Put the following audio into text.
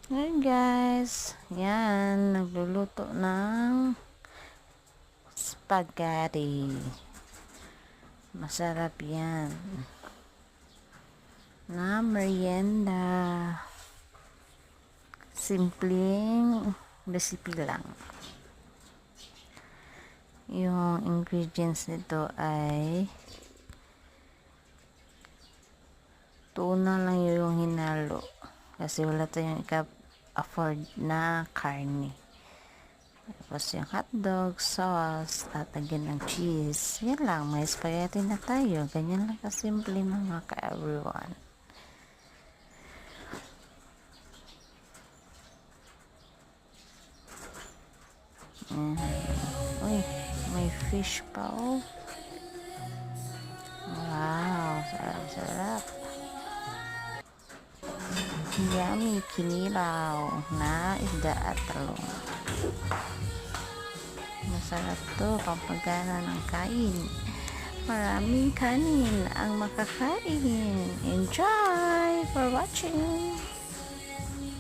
Hey guys, yan, nagluluto ng spaghetti. Masarap yan. Na merienda. Simpleng recipe lang. Yung ingredients nito ay tuna lang yung hinalo. Kasi wala tayong afford na karne. Tapos yung hotdog, sauce, tatagyan ng cheese. Yan lang, may spaghetti na tayo. Ganyan lang kasimple mga ka-everyone. Uy, may fish pa oh. Wow, sarap-sarap. Yummy, kinilaw na isda at talong. Masarap to, pampagana ng kain. Maraming kanin ang makakain. Enjoy for watching!